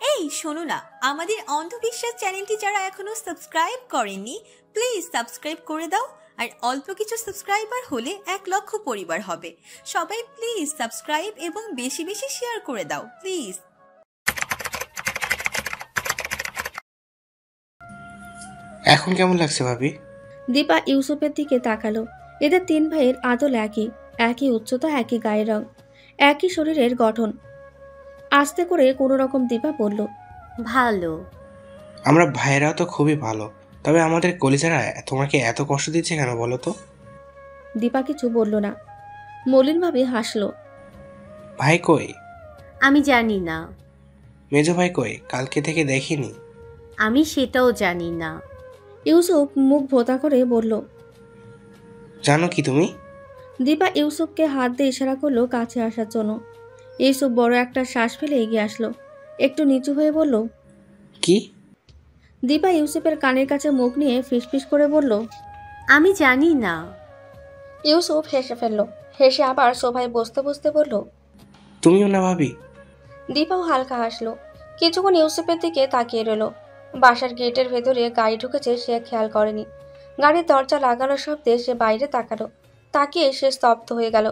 এই শোনো না, আমাদের অন্ধবিশ্বাস চ্যানেলটি যারা এখনো সাবস্ক্রাইব করেননি প্লিজ সাবস্ক্রাইব করে দাও। আর অল্প কিছু সাবস্ক্রাইবার হলে 1 লক্ষ পরিবার হবে। সবাই প্লিজ সাবস্ক্রাইব এবং বেশি বেশি শেয়ার করে দাও প্লিজ। এখন কেমন লাগছে ভাবি? দীপা ইউসুফের দিকে তাকালো। এদের 3 ভাইয়ের আদল একই উচ্চতা, একই গায়ের রং, একই শরীরের গঠন। আস্তে করে কোনো রকম দীপা বলল, ভালো। আমরা ভাইয়েরাও তো খুবই ভালো, তবে আমাদের কলিজারা তোমাকে এত কষ্ট দিচ্ছে কেন বলো তো? দীপা কিছু বলল না, মলিনভাবে হাসলো। ভাই কই? আমি জানি না। মেজো ভাই কই? কালকে থেকে দেখিনি। আমি সেটাও জানি না। ইউসুফ মুখ ভোঁতা করে বলল। জানো কি তুমি? দীপা ইউসুফকে হাত দিয়ে ইশারা করলো কাছে আসার জন্য। ইউসুফ বড় একটা শ্বাস ফেলে এগিয়ে আসলো, একটু নিচু হয়ে বলল, কি? দীপা ইউসুফের কানের কাছে মুখ নিয়ে ফিসফিস করে বলল, আমি জানি না। ইউসুফ হেসে ফেলল। হেসে আবার সোফায় বসতে বসতে বলল, তুমিও না ভাবি? দীপাও হালকা হাসলো। কিছুক্ষণ ইউসুফের দিকে তাকিয়ে রইল। বাসার গেটের ভেতরে গাড়ি ঢুকেছে সে খেয়াল করেনি। গাড়ির দরজা লাগানোর শব্দে সে বাইরে তাকালো। তাকিয়ে সে স্তব্ধ হয়ে গেল।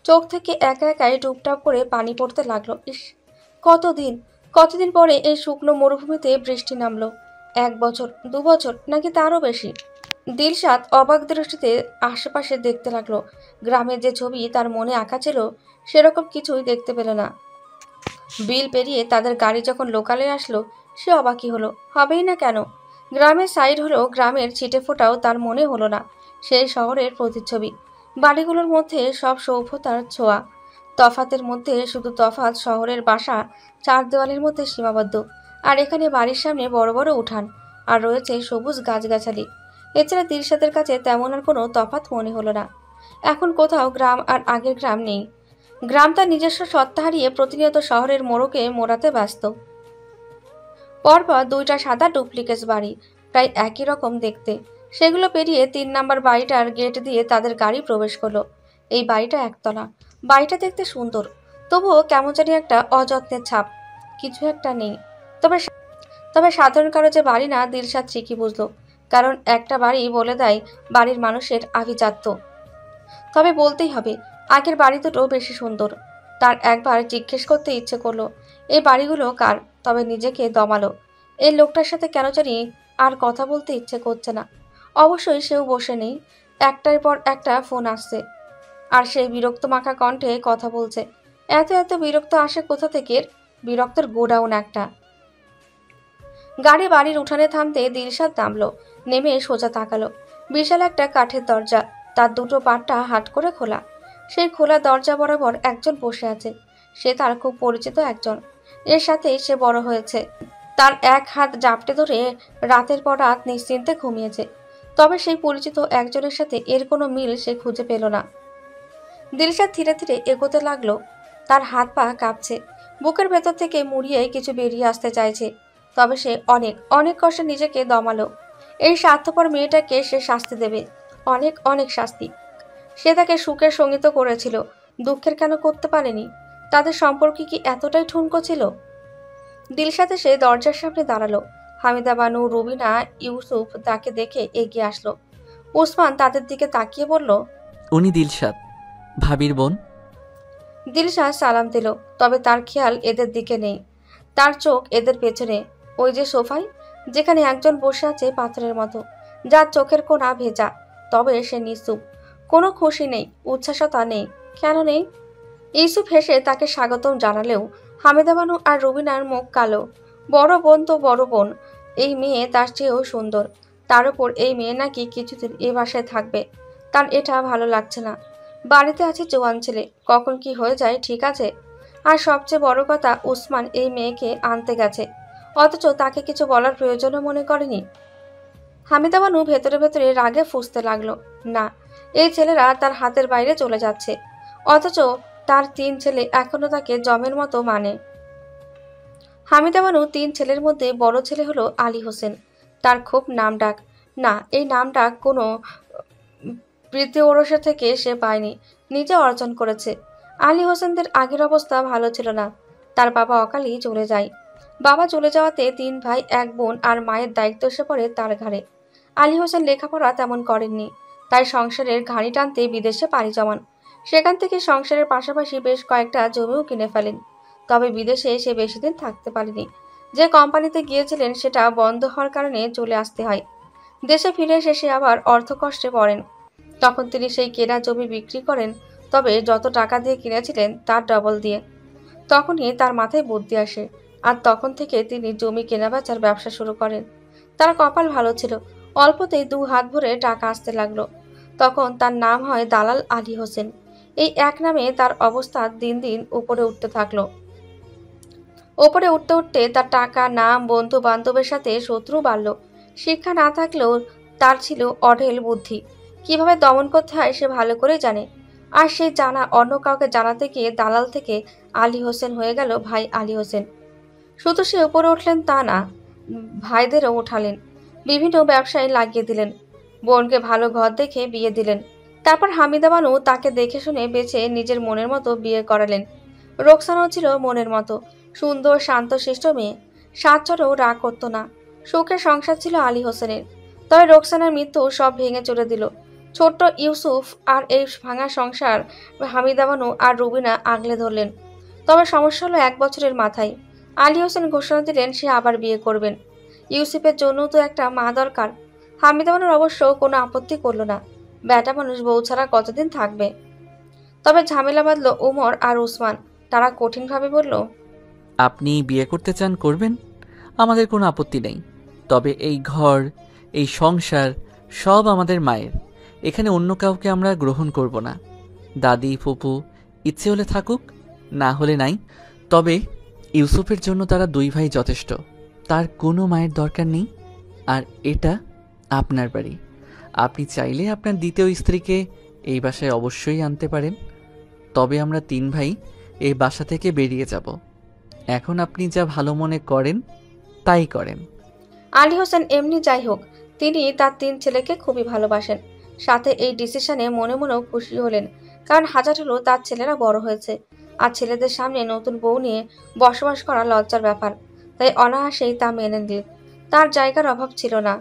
চোখ থেকে একা একাই টুপটাপ করে পানি পড়তে লাগলো। ইস, কতদিন পরে এই শুকনো মরুভূমিতে বৃষ্টি নামলো। 1 বছর, 2 বছর, নাকি তারও বেশি। দিলশাদ অবাক দৃষ্টিতে আশেপাশে দেখতে লাগলো। গ্রামের যে ছবি তার মনে আঁকা ছিল সেরকম কিছুই দেখতে পেল না। বিল পেরিয়ে তাদের গাড়ি যখন লোকালে আসলো সে অবাকই হলো, হবেই না কেন। গ্রামের সাইড হলেও গ্রামের ছিটে ফোটাও তার মনে হলো না। সেই শহরের প্রতিচ্ছবি, বাড়িগুলোর মধ্যে সব সভ্যতার ছোঁয়া। তফাতের মধ্যে শুধু তফাত, শহরের বাসা 4 দেওয়ালের মধ্যে সীমাবদ্ধ, আর এখানে বাড়ির সামনে বড় বড় উঠান আর রয়েছে সবুজ গাছগাছালি। এছাড়া দিলশাদের কাছে তেমন আর কোনো তফাৎ মনে হলো না। এখন কোথাও গ্রাম আর আগের গ্রাম নেই। গ্রাম তার নিজস্ব সত্তা হারিয়ে প্রতিনিয়ত শহরের মোড়কে মোড়াতে ব্যস্ত। পরপর 2টা সাদা ডুপ্লিকেট বাড়ি, প্রায় একই রকম দেখতে। সেগুলো পেরিয়ে 3 নাম্বার বাড়িটার গেট দিয়ে তাদের গাড়ি প্রবেশ করলো। এই বাড়িটা একতলা। বাড়িটা দেখতে সুন্দর, তবুও কেমন জানি একটা অযত্নের ছাপ, কিছু একটা নেই। তবে সাধারণ কারো যে বাড়ি না, দিলশাদ ঠিকই বুঝলো। কারণ একটা বাড়ি বলে দেয় বাড়ির মানুষের আভিজাত্য। তবে বলতেই হবে, আগের বাড়ি দুটো বেশি সুন্দর। তার একবার জিজ্ঞেস করতে ইচ্ছে করলো এই বাড়িগুলো কার, তবে নিজেকে দমালো। এই লোকটার সাথে কেন জানি আর কথা বলতে ইচ্ছে করছে না। অবশ্যই সেও বসে নেই। একটার পর একটা ফোন আসছে, আর সেই বিরক্ত মাখা কণ্ঠে কথা বলছে। এত বিরক্ত আসে কোথা থেকে? বিরক্তের গোডাউন একটা। গাড়ি বাড়ির উঠানে থামতে দিলশাদ নামলো। নেমে সোজা তাকালো। বিশাল একটা কাঠের দরজা, তার দুটো পাটটা হাট করে খোলা। সেই খোলা দরজা বরাবর একজন বসে আছে। সে তার খুব পরিচিত একজন। এর সাথেই সে বড় হয়েছে। তার এক হাত জাপটে ধরে রাতের পর রাত নিশ্চিন্তে ঘুমিয়েছে। তবে সেই পরিচিত একজনের সাথে এর কোনো মিল সে খুঁজে পেল না। দিলশাদ ধীরে ধীরে এগোতে লাগলো। তার হাত পা কাঁপছে। বুকের ভেতর থেকে মুড়িয়ে কিছু বেরিয়ে আসতে চাইছে। তবে সে অনেক কষ্টে নিজেকে দমালো। এই স্বার্থপর মেয়েটাকে সে শাস্তি দেবে, অনেক শাস্তি। সে তাকে সুখের সঙ্গীত করেছিল, দুঃখের কেন করতে পারেনি? তাদের সম্পর্কে কি এতটাই ঠুনকো ছিল? দিলশাদে সে দরজার সামনে দাঁড়ালো। হামিদা বানু, রুবিনা, ইউসুফ তাকে দেখে এগিয়ে আসলো। উসমান তাদের দিকে তাকিয়ে বলল, উনি দিলশাদ, ভাবির বোন। দিলশাদ সালাম দিল, তবে তার খেয়াল এদের দিকে নেই। তার চোখ এদের পেছনে, ওই যে সোফায়, যেখানে একজন বসে আছে পাথরের মতো, যার চোখের কোণা ভেজা। তবে সে নিশ্চুপ, কোনো খুশি নেই, উচ্ছ্বাসতা নেই। কেন নেই? ইউসুফ হেসে তাকে স্বাগতম জানালেও হামিদা বানু আর রুবিনার মুখ কালো। বড় বোন তো বড় বোন, এই মেয়ে তার চেয়েও সুন্দর। তার উপর এই মেয়ে নাকি কিছুদিন এ বাসায় থাকবে। তার এটা ভালো লাগছে না। বাড়িতে আছে জোয়ান ছেলে, কখন কি হয়ে যায় ঠিক আছে। আর সবচেয়ে বড় কথা, উসমান এই মেয়েকে আনতে গেছে, অথচ তাকে কিছু বলার প্রয়োজনও মনে করেনি। হামিদা বানু ভেতরে ভেতরে রাগে ফুঁসতে লাগলো। না, এই ছেলেরা তার হাতের বাইরে চলে যাচ্ছে, অথচ তার 3 ছেলে এখনো তাকে জমের মতো মানে। হামিদা বানু 3 ছেলের মধ্যে বড় ছেলে হলো আলী হোসেন। তার খুব নামডাক। না, এই নামডাক কোনো বৃদ্ধি ওরসের থেকে সে পায়নি, নিজে অর্জন করেছে। আলী হোসেনদের আগের অবস্থা ভালো ছিল না। তার বাবা অকালেই চলে যায়। বাবা চলে যাওয়াতে 3 ভাই 1 বোন আর মায়ের দায়িত্ব এসে পড়ে তার ঘাড়ে। আলী হোসেন লেখাপড়া তেমন করেননি, তাই সংসারের ঘানি টানতে বিদেশে পাড়ি জমান। সেখান থেকে সংসারের পাশাপাশি বেশ কয়েকটা জমিও কিনে ফেলেন। তবে বিদেশে সে বেশি দিন থাকতে পারেনি। যে কোম্পানিতে গিয়েছিলেন সেটা বন্ধ হওয়ার কারণে চলে আসতে হয়। দেশে ফিরে এসে সে আবার অর্থকষ্টে পড়েন। তখন তিনি সেই কেনা জমি বিক্রি করেন, তবে যত টাকা দিয়ে কিনেছিলেন তার ডবল দিয়ে। তখনই তার মাথায় বুদ্ধি আসে, আর তখন থেকে তিনি জমি কেনাবেচার ব্যবসা শুরু করেন। তার কপাল ভালো ছিল, অল্পতেই 2 হাত ভরে টাকা আসতে লাগলো। তখন তার নাম হয় দালাল আলী হোসেন। এই এক নামে তার অবস্থা দিন দিন উপরে উঠতে থাকলো। ওপরে উঠতে উঠতে তার টাকা, নাম, বন্ধু বান্ধবের সাথে শত্রু বাড়ল। শিক্ষা না থাকলেও তার ছিল অঢেল বুদ্ধি। কিভাবে দমন করতে হয় সে ভালো করেই জানে। আর সেই জানা অন্য কাউকে জানাতে গিয়ে দালাল থেকে আলী হোসেন হয়ে গেল ভাই আলী হোসেন। শুধু সে উপরে উঠলেন তা না, ভাইদেরও উঠালেন, বিভিন্ন ব্যবসায় লাগিয়ে দিলেন। বোনকে ভালো ঘর দেখে বিয়ে দিলেন। তারপর হামিদা বানু তাকে দেখে শুনে বেছে নিজের মনের মতো বিয়ে করালেন। রোকসানাও ছিল মনের মতো, সুন্দর শান্তশিষ্ট মেয়ে, সাতচরেও রাগ করতো না। সুখের সংসার ছিল আলী হোসেনের। তবে রোকসানার মৃত্যু সব ভেঙে চলে দিল। ছোট্ট ইউসুফ আর এই ভাঙা সংসার হামিদা বানু আর রুবিনা আগলে ধরলেন। তবে সমস্যা হলো 1 বছরের মাথায় আলী হোসেন ঘোষণা দিলেন সে আবার বিয়ে করবেন। ইউসুফের জন্য তো একটা মা দরকার। হামিদা বানুর অবশ্য কোনো আপত্তি করল না। বেটা মানুষ বউ ছাড়া কতদিন থাকবে। তবে ঝামেলা বাঁধল উমর আর উসমান। তারা কঠিনভাবে বলল, আপনি বিয়ে করতে চান করবেন, আমাদের কোনো আপত্তি নেই। তবে এই ঘর, এই সংসার সব আমাদের মায়ের। এখানে অন্য কাউকে আমরা গ্রহণ করব না। দাদি ফুপু ইচ্ছে হলে থাকুক, না হলে নাই। তবে ইউসুফের জন্য তারা 2 ভাই যথেষ্ট, তার কোনো মায়ের দরকার নেই। আর এটা আপনার বাড়ি, আপনি চাইলে আপনার দ্বিতীয় স্ত্রীকে এই বাসায় অবশ্যই আনতে পারেন। তবে আমরা 3 ভাই এই বাসা থেকে বেরিয়ে যাব। এখন আপনি যা ভালো মনে করেন তাই করেন। আলী হোসেন এমনি যাই হোক, তিনি তার 3 ছেলেকে খুবই ভালোবাসেন। সাথে এই ডিসিশনে মনে মনেও খুশি হলেন, কারণ হাজার হলো তার ছেলেরা বড় হয়েছে। আর ছেলেদের সামনে নতুন বউ নিয়ে বসবাস করা লজ্জার ব্যাপার, তাই অনায়াসেই তা মেনে নিলেন। তার জায়গার অভাব ছিল না।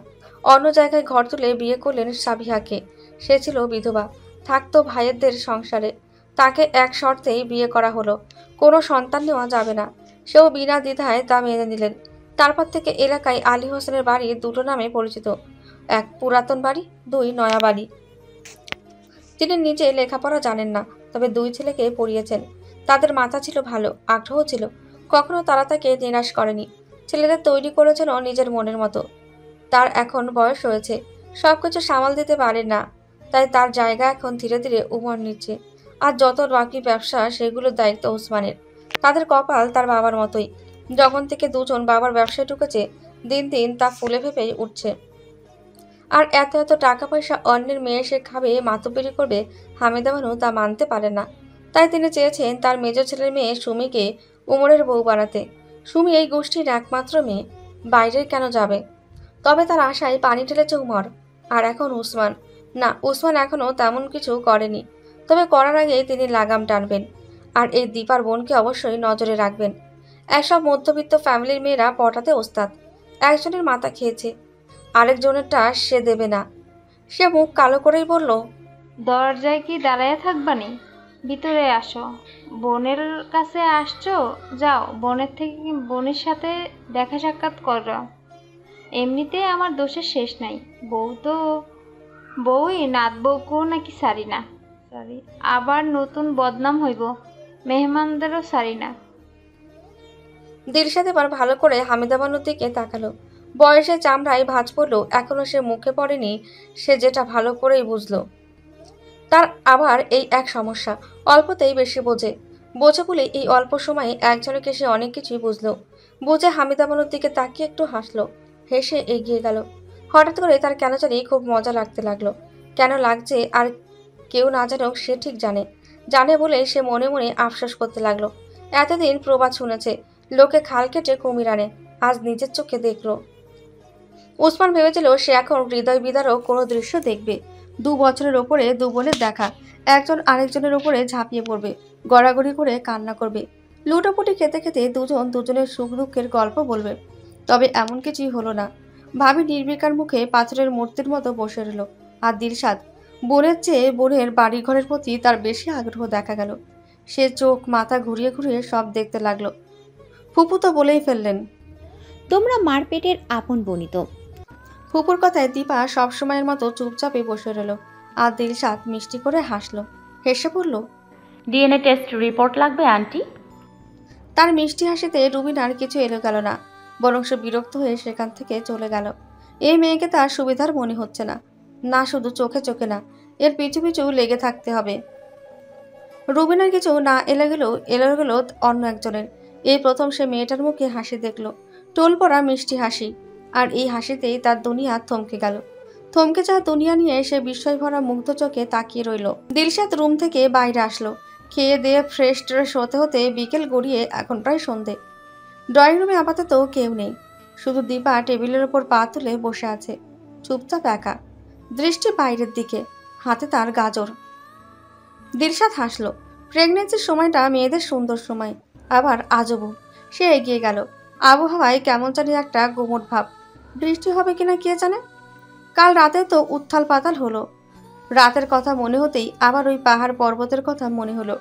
অন্য জায়গায় ঘর তুলে বিয়ে করলেন সাবিহাকে। সে ছিল বিধবা, থাকতো ভাইয়েরদের সংসারে। তাকে এক শর্তেই বিয়ে করা হলো, কোনো সন্তান নেওয়া যাবে না। সেও বিনা দ্বিধায় তা মেনে নিলেন। তারপর থেকে এলাকায় আলী হোসেনের বাড়ি 2টো নামে পরিচিত, 1 পুরাতন বাড়ি, 2 নয়া বাড়ি। তিনি নিজে লেখাপড়া জানেন না, তবে 2 ছেলেকে পড়িয়েছেন। তাদের মাথা ছিল ভালো, আগ্রহ ছিল, কখনো তারা তাকে নিরাশ করেনি। ছেলেদের তৈরি করেছেন নিজের মনের মতো। তার এখন বয়স হয়েছে, সবকিছু সামাল দিতে পারেন না, তাই তার জায়গা এখন ধীরে ধীরে উমর নিচ্ছে। আর যত বাকি ব্যবসা সেগুলোর দায়িত্ব উসমানের। তাদের কপাল তার বাবার মতোই। যখন থেকে 2 জন বাবার ব্যবসায় ঢুকেছে, দিন দিন তা ফুলে ফেপে উঠছে। আর এত এত টাকা পয়সা অন্যের মেয়ে সে খাবে, মাতব্বরি করবে, হামিদা বানু তা মানতে পারে না। তাই তিনি চেয়েছেন তার মেজ ছেলের মেয়ে সুমিকে উমরের বউ বানাতে। সুমি এই গোষ্ঠীর একমাত্র মেয়ে, বাইরে কেন যাবে? তবে তার আশায় পানি ঢেলেছে উমর। আর এখন উসমান। না, উসমান এখনো তেমন কিছু করেনি, তবে করার আগে তিনি লাগাম টানবেন। আর এই দীপার বোনকে অবশ্যই নজরে রাখবেন। এসব মধ্যবিত্ত ফ্যামিলির মেয়েরা পটাতে ওস্তাদ। একজনের মাথা খেয়েছে, আরেকজনেরটা সে দেবে না। সে মুখ কালো করেই বলল, দরজায় কি দাঁড়ায় থাকবানি? ভিতরে আসো। বোনের কাছে আসছো, যাও বোনের সাথে দেখা সাক্ষাৎ করো। এমনিতে আমার দোষের শেষ নাই। বউই নাত বউকেও নাকি সারি না, আবার নতুন বদনাম হইব, মেহমানদেরও সারি না। দিলশাদ এবার ভালো করে হামিদা বানুর দিকে তাকালো। বয়সে চামড়ায় ভাঁজ পড়লেও এখনো সে মুখে পড়েনি। সে যেটা ভালো করেই বুঝলো, তার আবার এই এক সমস্যা, অল্পতেই বেশি বোঝে বলে এই অল্প সময়ে একজনকে সে অনেক কিছুই বুঝলো। বুঝে হামিদা বানুর দিকে তাকিয়ে একটু হাসলো, হেসে এগিয়ে গেল। হঠাৎ করে তার কেন জানি খুব মজা লাগতে লাগলো। কেন লাগছে আর কেউ না জানুক সে ঠিক জানে বলে সে মনে মনে আফসোস করতে লাগলো। এতদিন প্রবাদ শুনেছে লোকে খাল কেটে কুমির আনে, আজ নিজের চোখে দেখলো। উসমান ভেবেছিল সে এখন হৃদয় বিদারক কোনো দৃশ্য দেখবে। 2 বছরের ওপরে 2 বোনের দেখা, একজন আরেকজনের ওপরে ঝাঁপিয়ে পড়বে, গড়াগড়ি করে কান্না করবে। লুটোপুটি খেতে খেতে দুজন দুজনের সুখ দুঃখের গল্প বলবে। তবে এমন কিছুই হলো না। ভাবি নির্বিকার মুখে পাথরের মূর্তির মতো বসে রইল। আর দিলশাদ বোনের চেয়ে বোনের বাড়িঘরের প্রতি তার বেশি আগ্রহ দেখা গেল। সে চোখ মাথা ঘুরিয়ে ঘুরিয়ে সব দেখতে লাগলো। ফুপু তো বলেই ফেললেন, তোমরা মার পেটের আপন বনিত। ফুপুর কথায় দীপা সবসময়ের মতো চুপচাপে বসে রইল। আর দিলশাদ মিষ্টি করে হাসলো, হেসে বলল, ডিএনএ টেস্ট রিপোর্ট লাগবে আন্টি। তার মিষ্টি হাসিতে রুবিনার কিছু এলো গেল না, বরং সে বিরক্ত হয়ে সেখান থেকে চলে গেল। এই মেয়েকে তার সুবিধার মনে হচ্ছে না। না শুধু চোখে চোখে না, এর পিছু পিছু লেগে থাকতে হবে। রুবিনার কিছু না এলো গেল অন্য একজনের। এই প্রথম সে মেয়েটার মুখে হাসি দেখল, টোল পড়া মিষ্টি হাসি। আর এই হাসিতেই তার দুনিয়া থমকে গেল। থমকে যাওয়া দুনিয়া নিয়ে সে বিস্ময় ভরা মুগ্ধ চোখে তাকিয়ে রইল। দিলশাদ রুম থেকে বাইরে আসলো। খেয়ে দিয়ে ফ্রেশ ট্রেশ হতে হতে বিকেল গড়িয়ে এখন প্রায় সন্ধে। ড্রয়িং রুমে আপাতত কেউ নেই, শুধু দীপা টেবিলের ওপর পা তুলে বসে আছে, চুপচাপ একা, দৃষ্টি বাইরের দিকে, হাতে তার গাজর। দিলশাদ হাসলো। প্রেগনেন্সির সময়টা মেয়েদের সুন্দর সময়, আবার আজবও। সে এগিয়ে গেল। আবহাওয়ায় কেমন জানি একটা গুমট ভাব। বৃষ্টি হবে কিনা কে জানে। কাল রাতে তো উত্থাল পাতাল হলো। রাতের কথা মনে হতেই আবার ওই পাহাড় পর্বতের কথা মনে হলো।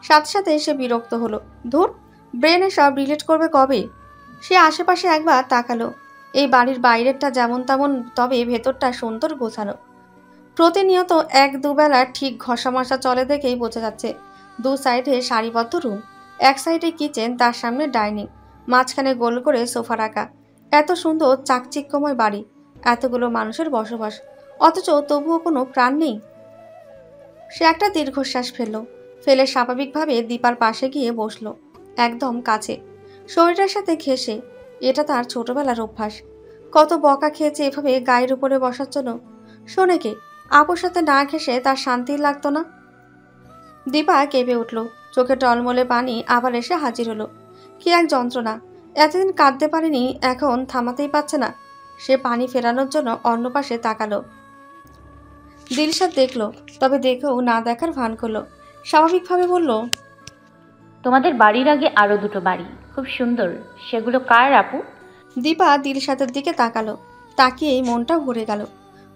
সাথে সাথে সে বিরক্ত হলো। ধুর, ব্রেনে সব রিলেট করবে কবে। সে আশেপাশে একবার তাকালো। এই বাড়ির বাইরেরটা যেমন তেমন, তবে ভেতরটা সুন্দর গোছানো। প্রতিনিয়ত এক দুবেলা ঠিক ঘষামশা চলে দেখেই বোঝা যাচ্ছে। দু সাইডে সারিবদ্ধ রুম, এক সাইডে কিচেন, তার সামনে ডাইনিং, মাঝখানে গোল করে সোফা রাখা। এত সুন্দর চাকচিক্যময় বাড়ি, এতগুলো মানুষের বসবাস, অথচ তবুও কোনো প্রাণ নেই। সে একটা দীর্ঘশ্বাস ফেলে স্বাভাবিকভাবে দীপার পাশে গিয়ে বসলো, একদম কাছে, শরীরের সাথে ঘেঁষে। এটা তার ছোটবেলার অভ্যাস। কত বকা খেয়েছে এভাবে গায়ের উপরে বসার জন্য। শোনে কে, আপুর সাথে না ঘেঁষে তার শান্তি লাগতো না। দীপা কেঁপে উঠল, চোখে টলমলে পানি আবার এসে হাজির হলো। কি এক যন্ত্রণা! এতদিন কাঁদতে পারেনি, এখন থামাতেই পারছে না। সে পানি ফেরানোর জন্য অন্য পাশে তাকালো। দিলশাদ দেখলো, তবে দেখেও না দেখার ভান করলো। স্বাভাবিকভাবে বলল, তোমাদের বাড়ির আগে আরো দুটো বাড়ি, খুব সুন্দর, সেগুলো কার আপু? দীপা দিলশাদের দিকে তাকালো। তাকিয়েই মনটা ভরে গেল।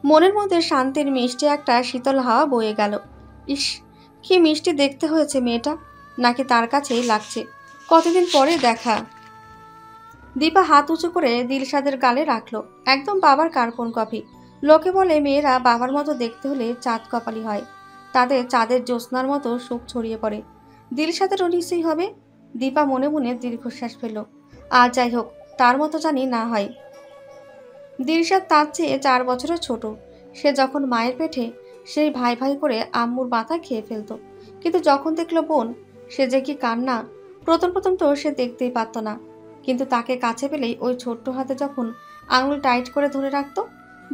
মনের মধ্যে শান্তির মিষ্টি একটা শীতল হাওয়া বয়ে গেল। ইস, কি মিষ্টি দেখতে হয়েছে মেয়েটা, নাকি তার কাছেই লাগছে। কতদিন পরে দেখা। দীপা হাত উঁচু করে দিলশাদের গালে রাখলো, একদম বাবার কার্বন কপি। লোকে বলে মেয়েরা বাবার মতো দেখতে হলে চাঁদ কপালি হয়, তাদের চাঁদের জ্যোৎস্নার মতো সুখ ছড়িয়ে পড়ে। দিলশাদেরও নিশ্চয়ই হবে। দীপা মনে মনে দীর্ঘশ্বাস ফেলল। আর যাই হোক, তার মতো জানি না হয়। দিলশাদ তার চেয়ে 4 বছরের ছোট। সে যখন মায়ের পেটে, সেই ভাই ভাই করে আম্মুর মাথা খেয়ে ফেলত। কিন্তু যখন দেখলো বোন, সে যে কি কান্না! প্রথম তো সে দেখতেই পারত না, কিন্তু তাকে কাছে পেলেই ওই ছোট্ট হাতে যখন আঙুল টাইট করে ধরে রাখতো,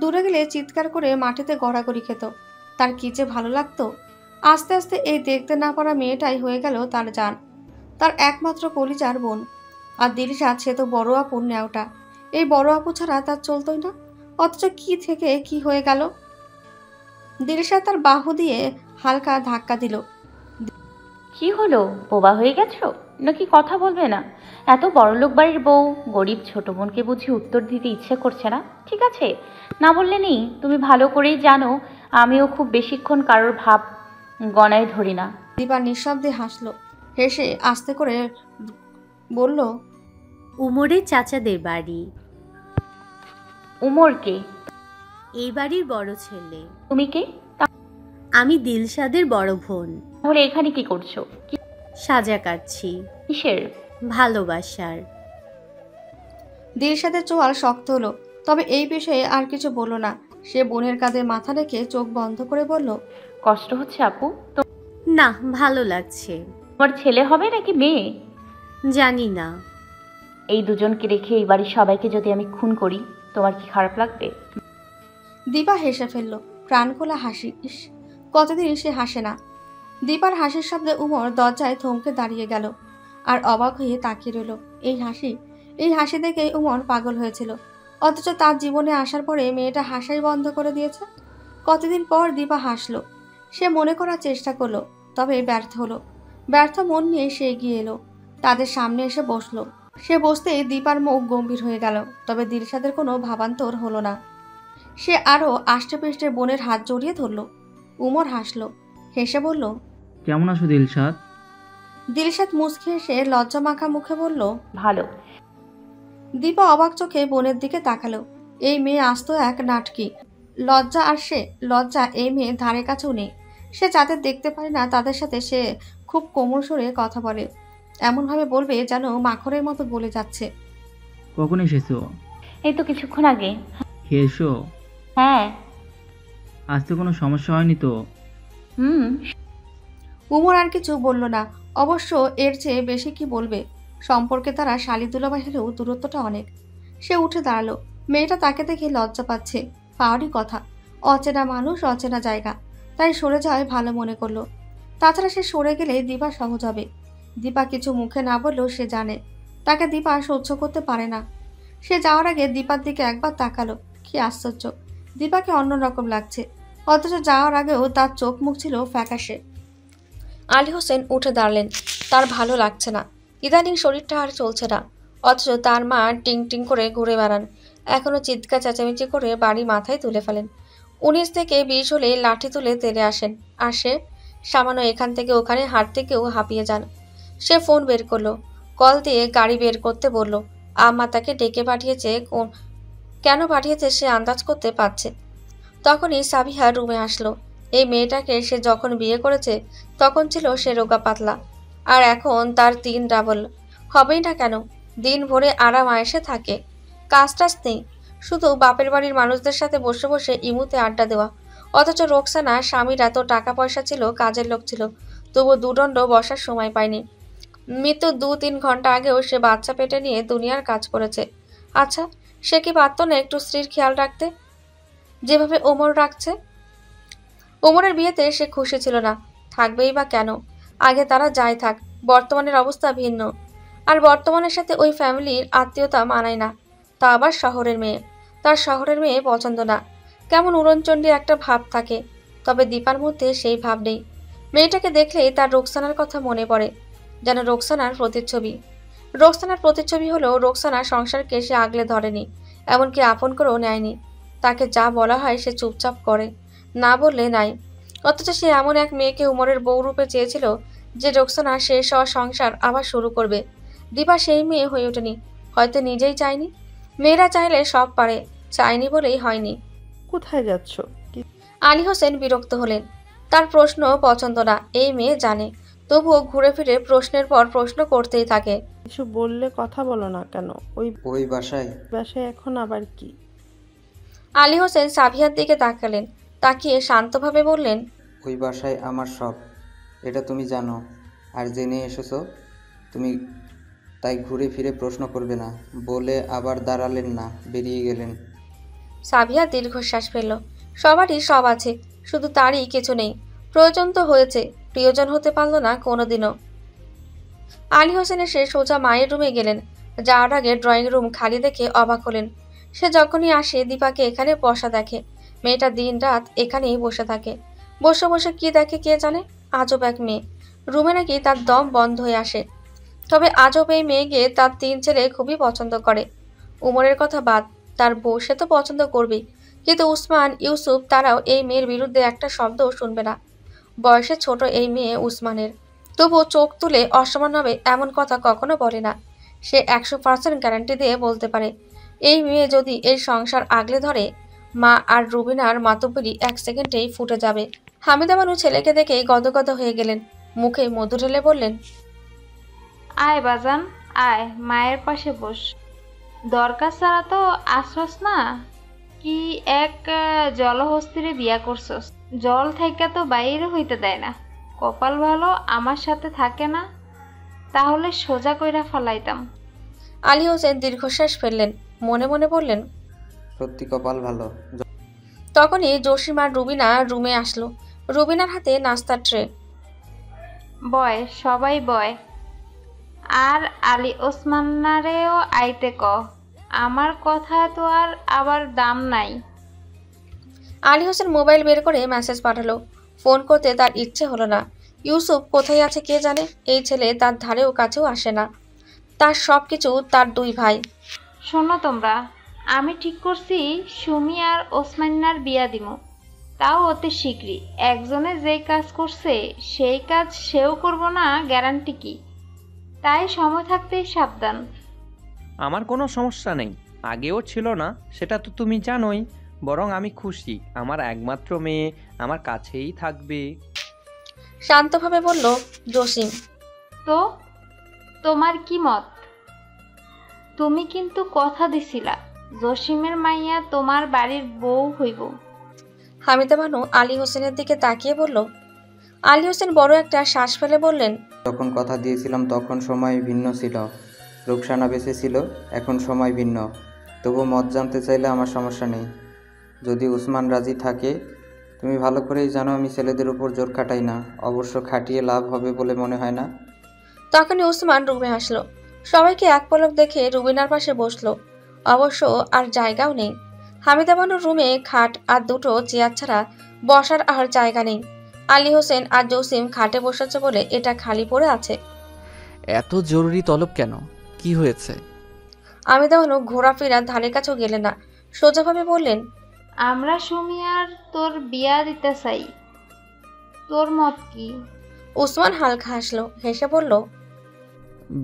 দূরে গেলে চিৎকার করে মাটিতে গড়াগড়ি খেত, তার কি যে ভালো লাগতো। আস্তে আস্তে এই দেখতে না পারা মেয়েটাই হয়ে গেল তার জান, তার একমাত্র কলিজার বোন। আর দিলশাদ, সে তো বড় আপুর ন্যাওটা। এই বড় আপু ছাড়া তার চলতোই না, অথচ কি থেকে কি হয়ে গেল। দিলশাদ তার বাহু দিয়ে হালকা ধাক্কা দিল। কি হলো, বোবা হয়ে গেছো নাকি? কথা বলবে না? এত বড়লোক বাড়ির বউ গরিব ছোট বোনকে বুঝি উত্তর দিতে ইচ্ছে করছে না? ঠিক আছে, না বললে নেই। তুমি ভালো করেই জানো আমিও খুব বেশিক্ষণ কারোর ভাব গণায় ধরি না। দীপা নিঃশব্দে হাসলো, হেসে আস্তে করে বলল, উমরের চাচাদের বাড়ি। উমরকে? এই বাড়ির বড় ছেলে। তুমি কে? আমি দিলশাদের বড় বোন। তাহলে এখানে কি করছো? সাজা কাটছি। কিসের? ভালোবাসার। দিলশাদের চোয়াল শক্ত হলো, তবে এই বিষয়ে আর কিছু বলল না। সে বোনের কাঁধে মাথা রেখে চোখ বন্ধ করে বলল, কষ্ট হচ্ছে আপু? না, ভালো লাগছে। তোমার ছেলে হবে নাকি মেয়ে? জানি না। এই দুজনকে রেখে এই বাড়ির সবাইকে যদি আমি খুন করি, তোমার কি খারাপ লাগবে? দীপা হেসে ফেলল, প্রাণ খোলা হাসি। ইস, কতদিন সে হাসে না। দীপার হাসির শব্দে উমর দরজায় থমকে দাঁড়িয়ে গেল, আর অবাক হয়ে তাকিয়ে রইল। এই হাসি দেখেই উমর পাগল হয়েছিল, অথচ তার জীবনে আসার পরে মেয়েটা হাসাই বন্ধ করে দিয়েছে। কতদিন পর দীপা হাসলো। সে মনে করার চেষ্টা করলো, তবে ব্যর্থ হলো। ব্যর্থ মন নিয়ে সে এগিয়ে এলো। তাদের সামনে এসে বসলো। সে বসতেই দীপার মুখ গম্ভীর হয়ে গেল, তবে দিলশাদের কোনো ভাবান্তর হলো না। সে আরও আষ্টেপৃষ্টের বোনের হাত জড়িয়ে ধরল। উমর হাসলো, হেসে বলল, কেমন আছো দিলশাদ? দিলশাদ মুচকি হেসে লজ্জা মাখা মুখে বলল, ভালো। দীপা অবাক চোখে বোনের দিকে তাকালো। এই মেয়ে আস্ত এক নাটকি। লজ্জা আর সে লজ্জা এই মেয়ে ধারে কাছেও নেই। সে যাদের দেখতে পারে না তাদের সাথে সে খুব কোমল সুরে কথা বলে, এমনভাবে বলবে যেন মাখনের মতো বলে যাচ্ছে। কখন এসেছো? এই তো কিছুক্ষণ আগে। খেয়েছো? হ্যাঁ। আসতে কোনো সমস্যা হয়নি তো? হুম। উমর আর কিছু বলল না। অবশ্য এর চেয়ে বেশি কি বলবে, সম্পর্কে তারা শালি দুলাভাই হলেও দূরত্বটা অনেক। সে উঠে দাঁড়ালো। মেয়েটা তাকে দেখে লজ্জা পাচ্ছে, পাওয়ারই কথা। অচেনা মানুষ, অচেনা জায়গা, তাই সরে যাওয়ায় ভালো মনে করলো। তাছাড়া সে সরে গেলে দীপা সহজ হবে। দীপা কিছু মুখে না বললেও সে জানে তাকে দীপা সহ্য করতে পারে না। সে যাওয়ার আগে দীপার দিকে একবার তাকালো। কি আশ্চর্য, দীপাকে অন্যরকম লাগছে, অথচ যাওয়ার আগেও তার চোখ মুখ ছিল ফ্যাকাশে। আলী হোসেন উঠে দাঁড়ালেন। তার ভালো লাগছে না, ইদানিং শরীরটা আর চলছে না। অথচ তার মা টিং টিং করে ঘুরে বেড়ান, এখনো চিৎকার চেঁচামেচি করে বাড়ি মাথায় তুলে ফেলেন। 19 থেকে 20 হলে লাঠি তুলে তেড়ে আসেন, আর সে সামান্য এখান থেকে ওখানে হাঁটতে থেকেও হাঁপিয়ে যান। সে ফোন বের করলো, কল দিয়ে গাড়ি বের করতে বলল। আম্মা তাকে ডেকে পাঠিয়েছে, কেন পাঠিয়েছে সে আন্দাজ করতে পারছে। তখনই সাবিহা রুমে আসলো। এই মেয়েটাকে সে যখন বিয়ে করেছে তখন ছিল সে রোগা পাতলা, আর এখন তার 3 ডাবল। হবেই না কেন, দিন ভরে আরাম আয়েসে থাকে, কাজ টাজ নেই, শুধু বাপের বাড়ির মানুষদের সাথে বসে বসে ইমুতে আড্ডা দেওয়া। অথচ রোকসানা স্বামীর এত টাকা পয়সা ছিল, কাজের লোক ছিল, তবু দুদণ্ড বসার সময় পায়নি। মৃত্যু 2-3 ঘন্টা আগেও সে বাচ্চা পেটে নিয়ে দুনিয়ার কাজ করেছে। আচ্ছা, সে কি পারত না একটু স্ত্রীর খেয়াল রাখতে, যেভাবে ওমর রাখছে? ওমরের বিয়েতে সে খুশি ছিল না, থাকবেই বা কেন? আগে তারা যাই থাক, বর্তমানের অবস্থা ভিন্ন। আর বর্তমানের সাথে ওই ফ্যামিলির আত্মীয়তা মানায় না। তা আবার শহরের মেয়ে, তার শহরের মেয়ে পছন্দ না। কেমন উড়নচণ্ডী একটা ভাব থাকে, তবে দীপার মধ্যে সেই ভাব নেই। মেয়েটাকে দেখলেই তার রোকসানার কথা মনে পড়ে, যেন রোকসানার প্রতিচ্ছবি। রোকসানার প্রতিচ্ছবি হলেও রোকসানার সংসারকে সে আগলে ধরেনি, এমনকি আপন করেও নেয়নি। তাকে যা বলা হয় সে চুপচাপ করে, না বললে নাই। অথচ সে এমন এক মেয়েকে উমরের বউ রূপে চেয়েছিল যে রোকসানা শেষ হওয়া সংসার আবার শুরু করবে। দীপা সেই মেয়ে হয়ে ওঠেনি, হয়তো নিজেই চায়নি। মেয়েরা চাইলে সব পারে, চায়নি বলেই হয়নি। কোথায় যাচ্ছ? আলী হোসেন বিরক্ত হলেন। তার প্রশ্ন পছন্দ না এই মেয়ে জানে, তবুও ঘুরে ফিরে প্রশ্নের পর প্রশ্ন করতেই থাকে। কিছু বললে কথা বলো না কেন? ওই বাসায় এখন আবার কি? আলী হোসেন সাবিহার দিকে তাকালেন, তাকিয়ে শান্তভাবে বললেন, ওই বাসায় আমার সব, এটা তুমি জানো, আর জেনে এসেছো তুমি, তাই ঘুরে ফিরে প্রশ্ন করবে না বলে আবার দাঁড়ালেন না, বেরিয়ে গেলেন। সাবিহা দীর্ঘশ্বাস ফেলল। সবারই সব আছে, শুধু তারই কিছু নেই। প্রয়োজন তো হয়েছে, প্রিয়জন হতে পারল না কোনোদিনও। আলী হোসেন এসে সোজা মায়ের রুমে গেলেন। যাওয়ার আগে ড্রয়িং রুম খালি দেখে অবাক হলেন। সে যখনই আসে দীপাকে এখানে বসা দেখে। মেয়েটা দিন রাত এখানেই বসে থাকে, বসে বসে কি দেখে কে জানে। আজব এক মেয়ে, রুমে নাকি তার দম বন্ধ হয়ে আসে। তবে আজব এই মেয়েকে তার 3 ছেলে খুবই পছন্দ করে। উমরের কথা বাদ, তার বউ সে তো পছন্দ করবেই, কিন্তু উসমান, ইউসুফ তারাও এই মেয়ের বিরুদ্ধে একটা শব্দও শুনবে না। বয়সে ছোট এই মেয়ে উসমানের, তবুও চোখ তুলে অসম্মান হবে এমন কথা কখনো বলে না। সে 100% গ্যারান্টি দিয়ে বলতে পারে, এই মেয়ে যদি এই সংসার আগলে ধরে, মা আর রুবিনার মাতব্বরি 1 সেকেন্ডেই ফুটে যাবে। হামিদা বানু ছেলেকে দেখেই গদগদ হয়ে গেলেন, মুখে মধু ঢেলে বললেন, আয় বাজান আয়, মায়ের পাশে বস। দরকার ছাড়া তো আসছস না, কি এক জলহস্তিরে বিয়া করছস, জল থেকে তো বাইরে হইতে দেয় না। কপাল ভালো আমার সাথে থাকে না, তাহলে সোজা কইরা ফালাইতাম। আলী হোসেন দীর্ঘশ্বাস ফেললেন, মনে মনে বললেন, সত্যি কপাল ভালো। তখনই জসিম আর রুবিনা রুমে আসলো। রুবিনার হাতে নাস্তার ট্রে। বয়, সবাই বয়, আর আলী ওসমানারেও আইতে ক, আমার কথা তো আর আবার দাম নাই। আলী হোসেন মোবাইল বের করে মেসেজ পাঠালো। ফোন করতে তার ইচ্ছে হলো না, ইউসুফ কোথায় আছে কে জানে, এই ছেলে তার ধারেও কাছেও আসে না। তার সব কিছু তার দুই ভাই। শোনো তোমরা, আমি ঠিক করছি সুমি আর ওসমান্নার বিয়া দিমু, তাও অতি শীঘ্রই। একজনে যেই কাজ করছে সেই কাজ সেও করব না, গ্যারান্টি কি? তাই সময় থাকতেই সাবধান। আমার কোনো সমস্যা নেই, আগেও ছিল না, সেটা তো তুমি জানোই। বরং আমি খুশি আমার একমাত্র মেয়ে আমার কাছেই থাকবে। শান্তভাবে বলল জসিম। তো তোমার কি মত? তুমি কিন্তু কথা দিছিলা জসিমের মাইয়া তোমার বাড়ির বউ হইব। হামিদা বানু আলী হোসেনের দিকে তাকিয়ে বলল। আলী হোসেন বড় একটা শ্বাস ফেলে বললেন, যখন কথা দিয়েছিলাম তখন সময় ভিন্ন ছিল, রুকসানা বেঁচে ছিল, এখন সময় ভিন্ন। তবু মত জানতে চাইলে আমার সমস্যা নেই, যদি উসমান রাজি থাকে। তুমি ভালো করেই জানো আমি ছেলেদের উপর জোর খাটাই না, অবশ্য খাটিয়ে লাভ হবে বলে মনে হয় না। তখনই উসমান রুমে আসলো। সবাইকে এক পলক দেখে রুবিনার পাশে বসলো। অবশ্য আর জায়গাও নেই। হামিদা বানুর রুমে খাট আর দুটো চেয়ার ছাড়া বসার আর জায়গা নেই। আলী হোসেন আর জসিম খাটে বসেছে বলে এটা খালি পড়ে আছে। এত জরুরি তলব কেন, কি হয়েছে? হামিদা বানু ঘোরাফেরা ধারে কাছেও গেলে না, সোজাভাবে বললেন, আমরা সুমি আর তোর বিয়া দিতে চাই, তোর মত কি? উসমান হালকা হাসলো, হেসে বলল,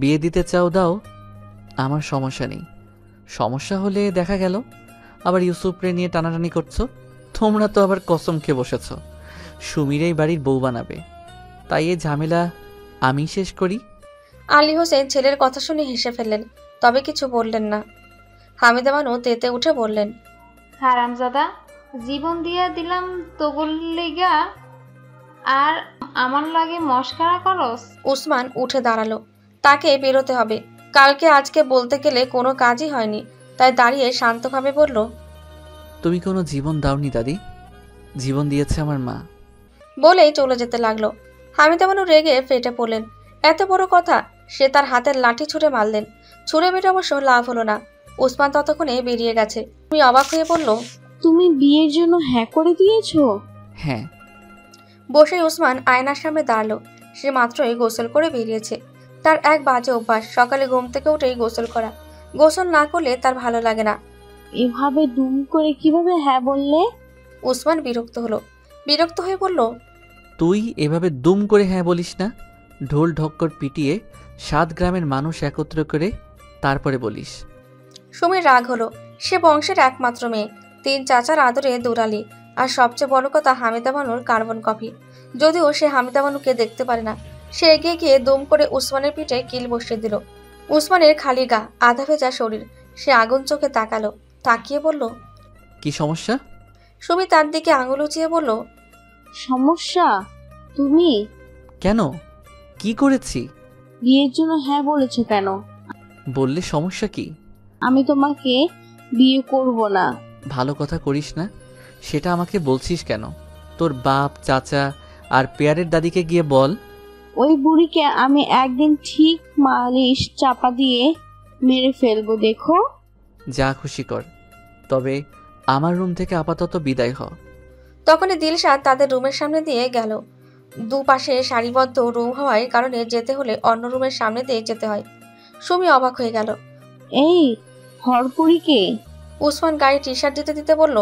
বিয়ে দিতে চাও দাও, আমার সমস্যা নেই। সমস্যা হলে দেখা গেল আবার ইউসুফরে নিয়ে টানাটানি করছো। তোমরা তো আবার কসম খেয়ে বসেছ সুমির এই বাড়ির বউ বানাবে, তাই এই ঝামেলা আমি শেষ করি। আলী হোসেন ছেলের কথা শুনে হেসে ফেললেন, তবে কিছু বললেন না। হামিদা বানু তেতে উঠে বললেন, হারামজাদা, জীবন দিয়া দিলাম তোগুল লিগা আর আমার লাগে মস্কারা করস? উসমান উঠে দাঁড়ালো, তাকে বেরোতে হবে। কালকে আজকে বলতে গেলে কোনো কাজই হয়নি, তাই দাঁড়িয়ে শান্তভাবে বলল, তুমি কোনো জীবন দাওনি দাদি, জীবন দিয়েছে আমার মা। বলেই চলে যেতে লাগলো। হামিদা বানু রেগে ফেটে পড়লেন। এত বড় কথা, সে তার হাতের লাঠি ছুঁড়ে মারলেন। ছুঁড়ে মেরে অবশ্য লাভ হলো না, উসমান ততক্ষণে বেরিয়ে গেছে। তুমি অবাক হয়ে বলল, তুমি বিয়ের জন্য হ্যাঁ করে দিয়েছো? হ্যাঁ। বসে উসমান আয়নার সামনে দাঁড়ালো। সে মাত্রই গোসল করে বেরিয়েছে। তার এক বাজে অভ্যাস, সকালে ঘুম থেকে উঠেই গোসল করা। গোসল না করলে তার ভালো লাগে না। এভাবে দুম করে কিভাবে হ্যাঁ বললে? উসমান বিরক্ত হলো, বিরক্ত হয়ে বলল, তুই এভাবে দুম করে হ্যাঁ বলিস না, ঢোল ঢক্কর পিটিয়ে 7 গ্রামের মানুষ একত্র করে তারপরে বলিস। সুমির রাগ হলো। সে বংশের একমাত্র মেয়ে, 3 চাচার আদরে দুলালি, আর সবচেয়ে বড় কথা হামিদা বানুর কার্বন কপি। যদিও সে হামিদা বানুকে দেখতে পারে না, সে এগিয়ে গিয়ে দুম করে উসমানের পিঠে কিল বসিয়ে দিল। উসমানের খালি গা, আধা ভেজা শরীর। সে আগুন চোখে তাকালো, তাকিয়ে বলল, কি সমস্যা? সুমি তার দিকে আঙুল উঁচিয়ে বলল, সমস্যা? তুমি কেন, কি করেছি? বিয়ের জন্য হ্যাঁ বলেছো কেন? বললে সমস্যা কি? আমি তোমাকে বিয়ে করব না। ভালো কথা করিস না, সেটা আমাকে বলছিস কেন? তোর বাপ, চাচা আর পেয়ারের দাদিকে গিয়ে বল। ওই বুড়িকে আমি একদিন ঠিক মালিশ চাপা দিয়ে মেরে ফেলবো, দেখো। যা খুশি কর, তবে আমার রুম থেকে আপাতত বিদায় হ। তখনই দিলশাদ তাদের রুমের সামনে দিয়ে গেল। দুপাশে সারিবদ্ধ রুম হওয়ার কারণে যেতে হলে অন্য রুমের সামনে দিয়ে যেতে হয়। সুমি অবাক হয়ে গেল। এই হরপুরিকে? উসমান গায়ে টি শার্ট দিতে দিতে বলল,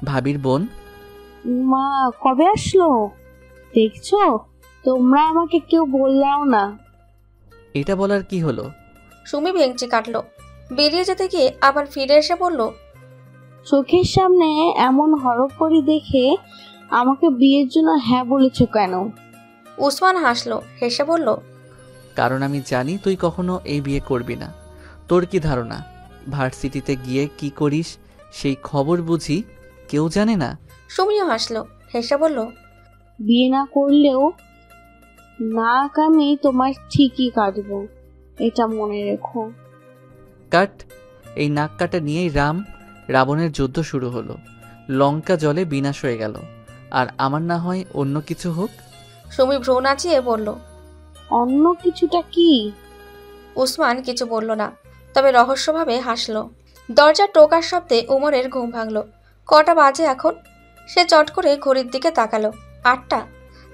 ভাবির বোন। মা কবে আসলো? দেখছো, তোমরা আমাকে কেউ বললাও না। এটা বলার কি হলো? সুমি ভেঙচি কাটলো। বেরিয়ে যেতে গিয়ে আবার ফিরে এসে বলল, চোখের সামনে এমন হরপুরি দেখে আমাকে বিয়ের জন্য হ্যাঁ বলেছো কেন? উসমান হাসলো, হেসে বলল, কারণ আমি জানি তুই কখনো এই বিয়ে করবি না। তোর কি ধারণা ভার্সিটিতে গিয়ে কি করিস সেই খবর বুঝি কেউ জানে না? সুমিও হাসলো, হেসে বলল, বিয়ে না করলেও নাক আমি তোমার ঠিকই কাটবো, এটা মনে রেখো। কাট। এই নাক কাটা নিয়েই রাবণের যুদ্ধ শুরু হলো। লঙ্কা জলে বিনাশ হয়ে গেল। আর আমার না হয় অন্য কিছু হোক। সুমি ভ্রু নাচিয়ে বলল, অন্য কিছুটা কি? উসমান কিছু বলল না, তবে রহস্যভাবে হাসলো। দরজার টোকার শব্দে উমরের ঘুম ভাঙল। কটা বাজে এখন? সে চট করে ঘড়ির দিকে তাকালো। 8টা।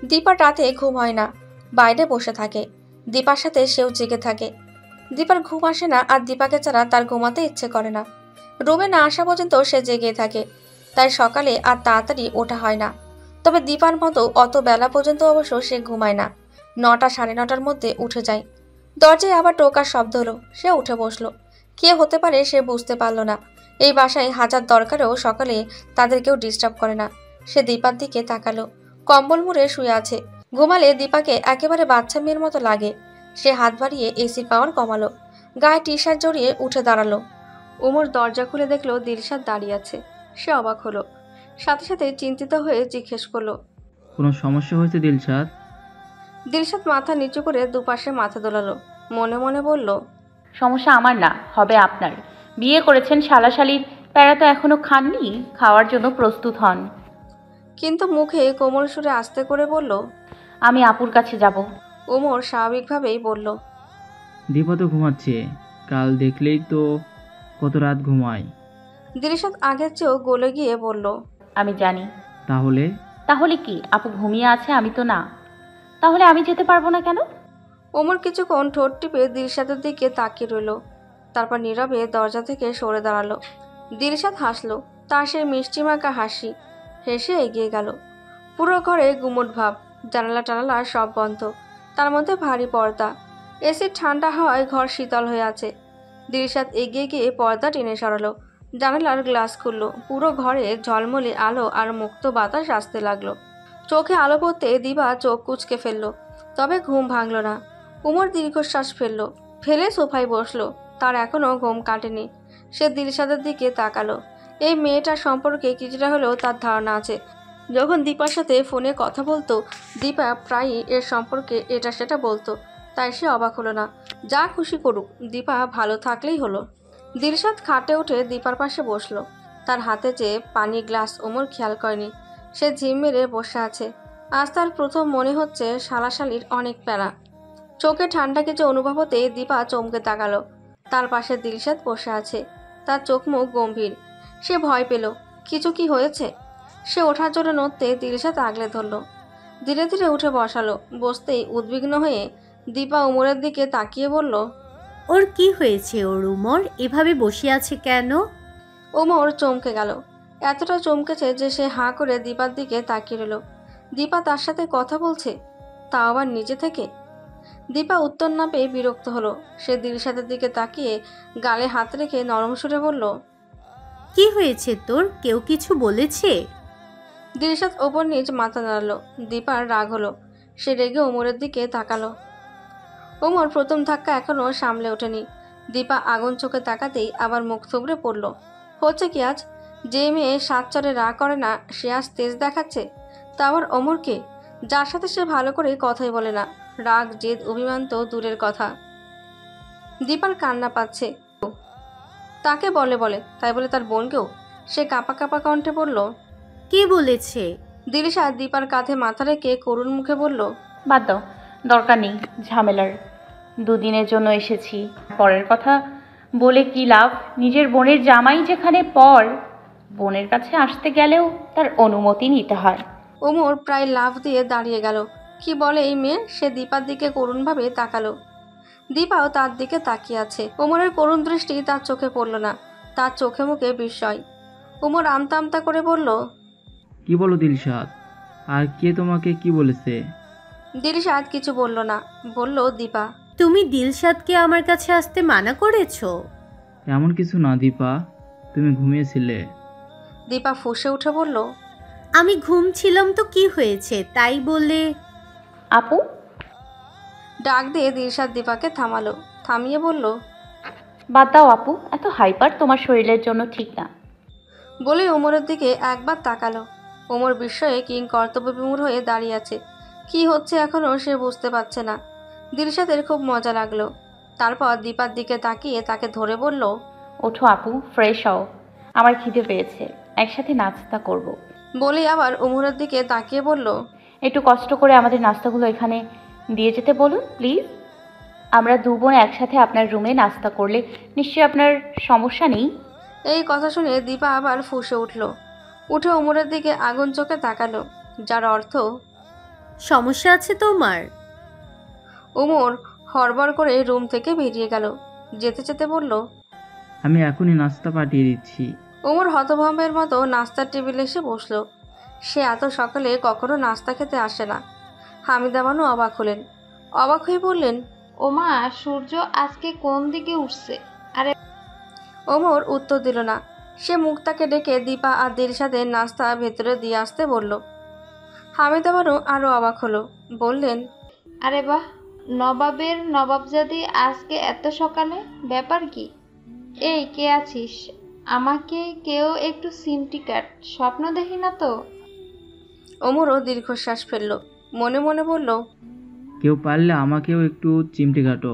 দীপার রাতে ঘুম হয় না, বাইরে বসে থাকে। দীপার সাথে সেও জেগে থাকে। দীপার ঘুম আসে না, আর দীপাকে ছাড়া তার ঘুমাতে ইচ্ছে করে না। রুমে না আসা পর্যন্ত সে জেগে থাকে, তাই সকালে আর তাড়াতাড়ি ওঠা হয় না। তবে দীপার মতো অত বেলা পর্যন্ত অবশ্য সে ঘুমায় না। 9টা সাড়ে 9টার মধ্যে উঠে যায়। দরজায় আবার টোকার শব্দ হলো। সে উঠে বসলো। কে হতে পারে সে বুঝতে পারল না। এই বাসায় হাজার দরকারেও সকালে তাদের কেউ ডিস্টার্ব করে না। সে দীপার দিকে তাকালো। কম্বল মুড়ে শুয়ে আছে। ঘুমালে দীপাকে একেবারে বাচ্চা মেয়ের মতো লাগে। সে হাত বাড়িয়ে এসির পাওয়ার কমালো, গায়ে টি শার্ট জড়িয়ে উঠে দাঁড়ালো। ওমর দরজা খুলে দেখলো দিলশাদ দাঁড়িয়ে আছে। সে অবাক হলো, সাথে সাথে চিন্তিত হয়ে জিজ্ঞেস করলো, কোনো সমস্যা হয়েছে দিলশাদ? দিলশাদ মাথা নিচু করে দুপাশে মাথা দোলালো। মনে মনে বলল, সমস্যা আমার না, হবে আপনার। বিয়ে করেছেন, শালাশালির প্যারা তো এখনো খাননি, খাওয়ার জন্য প্রস্তুত হন। কিন্তু মুখে কোমল সুরে আস্তে করে বলল, আমি আপুর কাছে যাব। ওমর স্বাভাবিকভাবেই বলল, দীপা তো ঘুমাচ্ছে, কাল দেখলেই তো কত রাত ঘুমায়। দিলশাদ আগের চেয়েও গলে গিয়ে বলল, আমি জানি। তাহলে? তাহলে কি? আপু ঘুমিয়ে আছে, আমি তো না। তাহলে আমি যেতে পারবো না কেন? ওমর কিছুক্ষণ ঠোঁট টিপে দিলশাদের দিকে তাকিয়ে রইল। তারপর নীরবে দরজা থেকে সরে দাঁড়ালো। দিলশাদ হাসলো, তার সেই মিষ্টি মাখা হাসি। হেসে এগিয়ে গেল। পুরো ঘরে গুমট ভাব, জানালা টানালা সব বন্ধ, তার মধ্যে ভারী পর্দা। এসির ঠান্ডা হাওয়ায় ঘর শীতল হয়ে আছে। দিলশাদ এগিয়ে গিয়ে পর্দা টেনে সরালো, জানালার গ্লাস খুললো। পুরো ঘরে ঝলমলে আলো আর মুক্ত বাতাস আসতে লাগলো। চোখে আলো পড়তে দিবা চোখ কুঁচকে ফেললো, তবে ঘুম ভাঙল না। উমর দীর্ঘশ্বাস ফেললো, ফেলে সোফায় বসলো। তার এখনো ঘুম কাটেনি। সে দিলশাদের দিকে তাকালো। এই মেয়েটার সম্পর্কে কিছুটা হলেও তার ধারণা আছে। যখন দীপার সাথে ফোনে কথা বলতো, দীপা প্রায়ই এর সম্পর্কে এটা সেটা বলতো, তাই সে অবাক হলো না। যা খুশি করুক, দীপা ভালো থাকলেই হলো। দিলশাদ খাটে উঠে দীপার পাশে বসলো। তার হাতে যে পানির গ্লাস ওমর খেয়াল করেনি। সে ঝিম মেরে বসে আছে। আজ তার প্রথম মনে হচ্ছে শালাশালির অনেক প্যারা। চোখে ঠান্ডা কিছু অনুভব হতে দীপা চমকে তাকালো। তার পাশে দিলশাদ বসে আছে। তার চোখ মুখ গম্ভীর। সে ভয় পেল, কিছু কি হয়েছে? সে ওঠার জন্য নড়তে দিলশাদ আগলে ধরল। ধীরে ধীরে উঠে বসালো। বসতেই উদ্বিগ্ন হয়ে দীপা উমরের দিকে তাকিয়ে বলল, ওর কি হয়েছে? ওর উমর এভাবে বসে আছে কেন? ওমর চমকে গেল। এতটা চমকেছে যে সে হাঁ করে দীপার দিকে তাকিয়ে রইল। দীপা তার সাথে কথা বলছে, তা আবার নিজে থেকে। দীপা উত্তর না পেয়ে বিরক্ত হলো। সে দিলশাদের দিকে তাকিয়ে গালে হাত রেখে নরম সুরে বলল, কি হয়েছে তোর? কেউ কিছু বলেছে? দিলশাদ ওপর নিচ মাথা নাড়ালো। দীপার রাগ হলো। সে রেগে ওমরের দিকে তাকালো। ওমর প্রথম ধাক্কা এখনো সামলে ওঠেনি। দীপা আগুন চোখে তাকাতেই আবার মুখ থুবড়ে পড়ল। হচ্ছে কি আজ? যে মেয়ে সাত চরে রাগ করে না, সে আজ তেজ দেখাচ্ছে। তা আবার ওমরকে, যার সাথে সে ভালো করে কথাই বলে না। রাগ, জেদ, অভিমান তো দূরের কথা। দীপার কান্না পাচ্ছে। তাকে বলে বলে, তাই বলে তার বোনকেও? সে কাঁপা কাঁপা কণ্ঠে বলল, কে বলেছে? দিলশাদ দীপার কাঁধে মাথা রেখে করুণ মুখে বলল, বাদ দাও, দরকার নেই ঝামেলার। দুদিনের জন্য এসেছি, পরের কথা বলে কি লাভ? নিজের বোনের জামাই যেখানে পর, বোনের কাছে আসতে গেলেও তার অনুমতি নিতে হয়। ওমর প্রায় লাফ দিয়ে দাঁড়িয়ে গেল। কি বলে এই মেয়ে? সে দীপার দিকে করুণভাবে তাকালো। দীপাও তার দিকে তাকিয়ে আছে। ওমরের করুণ দৃষ্টি তার চোখে পড়ল না। তার চোখে মুখে বিস্ময়। ওমর আমতা আমতা করে বলল, কি বলো দিলশাদ? আর কে তোমাকে কি বলেছে? দিলশাদ কিছু বলল না। বলল, দীপা, তুমি দিলশাদকে আমার কাছে আসতে মানা করেছো? এমন কিছু না দীপা, তুমি ঘুমিয়েছিলে। দীপা ফুঁসে উঠে বলল, আমি ঘুমছিলাম তো কি হয়েছে তাই বলে? আপু? ডাক দিয়ে দিলশাদ দীপাকে থামালো। থামিয়ে বলল, বাদ দাও আপু, এত হাইপার তোমার শরীরের জন্য ঠিক না। বলে ওমরের দিকে একবার তাকালো। ওমর বিস্ময়ে কিং কর্তব্যবিমূঢ় হয়ে দাঁড়িয়ে আছে। কি হচ্ছে এখনো সে বুঝতে পারছে না। দিলশাদের খুব মজা লাগলো। তারপর দীপার দিকে তাকিয়ে তাকে ধরে বলল, ওঠো আপু, ফ্রেশ হও, আমার খিদে পেয়েছে, একসাথে নাস্তা করব। বলেই আবার ওমরের দিকে তাকিয়ে বলল, একটু কষ্ট করে আমাদের নাস্তাগুলো এখানে দিয়ে যেতে বলুন প্লিজ। আমরা দু বোন একসাথে আপনার রুমে নাস্তা করলে নিশ্চয়ই আপনার সমস্যা নেই। এই কথা শুনে দীপা আবার ফুঁসে উঠল। উঠে ওমরের দিকে আগুন চোখে তাকালো, যার অর্থ, সমস্যা আছে তোমার? ওমর হড়বড় করে রুম থেকে বেরিয়ে গেল। যেতে যেতে বলল, আমি এখনই নাস্তা পাঠিয়ে দিচ্ছি। ওমর হতভম্বের মতো নাস্তার টেবিলে এসে বসলো। সে এত সকালে কখনো নাস্তা খেতে আসে না। হামিদা বানু অবাক হলেন। অবাক হয়ে বললেন, ওমা, সূর্য আজকে কোন দিকে উঠছে? আরে ওমর উত্তর দিল না। সে মুক্তাকে ডেকে দীপা আর দিলশাদের নাস্তা ভেতরে দিয়ে আসতে বলল। হামিদা বানু আরো অবাক হলো। বললেন, আরে বাহ, নবাবের নবাবজাদি আজকে এত সকালে, ব্যাপার কি? এই কে আছিস? আমাকে কেউ একটু সিমটি কাট, স্বপ্ন দেখি না তো? ওমরও দীর্ঘশ্বাস ফেলল। মনে মনে বলল, কেউ পারলে আমাকেও একটু চিমটে কাটো,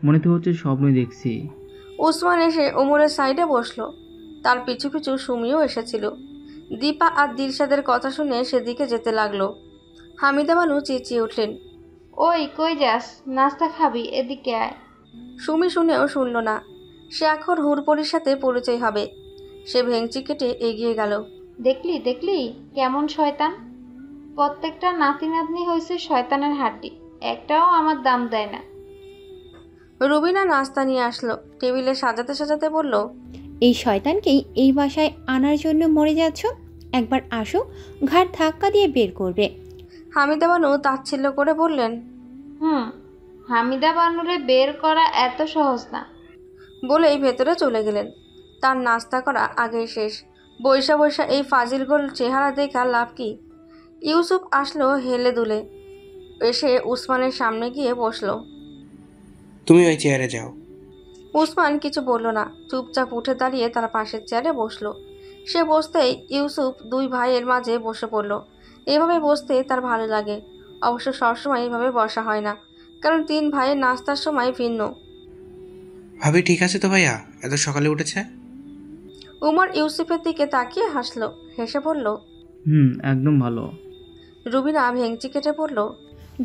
মনে তো হচ্ছে স্বপ্নই দেখছি। উসমান এসে ওমরের সাইডে বসলো। তার পিছু পিছু সুমিও এসেছিল। দীপা আর দিলশাদের কথা শুনে সেদিকে যেতে লাগলো। হামিদা বানু চেঁচিয়ে উঠলেন, ওই কই যাস? নাস্তা খাবি, এদিকে আয়। সুমি শুনেও শুনল না। সে এখন হুড়পড়ির সাথে পরিচয় হবে। সে ভেংচি কেটে এগিয়ে গেল। দেখলি দেখলি কেমন শয়তান! প্রত্যেকটা নাতি নাতনি হয়েছে শয়তানের হাড্ডি, একটাও আমার দাম দেয় না। রুবিনা নাস্তা নিয়ে আসলো। টেবিলে সাজাতে সাজাতে বলল, এই শয়তানকেই এই বাসায় আনার জন্য মরে যাচ্ছ? একবার আসো, ঘাট ধাক্কা দিয়ে বের করবে। হামিদা বানু তাচ্ছিল্য করে বললেন, হামিদা বানুরে বের করা এত সহজ না। বলেই ভেতরে চলে গেলেন। তার নাস্তা করা আগেই শেষ। বৈশা বৈশা এই ফাজিলগোল চেহারা দেখা লাভ কি? ইউসুফ আসলো হেলে দুলে। এসে উসমানের সামনে গিয়ে বসলো। তুমি ওই চেয়ারে যাও। উসমান কিছু বলল না, চুপচাপ উঠে দাঁড়িয়ে তার পাশের চেয়ারে বসলো। সে বসতেই ইউসুফ দুই ভাইয়ের মাঝে বসে পড়ল। এভাবে বসতে তার ভালো লাগে। অবশ্য সবসময় এইভাবে বসা হয় না, কারণ তিন ভাইয়ের নাস্তার সময় ভিন্ন। ভাবি ঠিক আছে তো ভাইয়া, এত সকালে উঠেছে? উমর ইউসুফের দিকে তাকিয়ে হাসলো, হেসে বলল, একদম ভালো। রুবিনা ভেংচি কেটে পড়ল,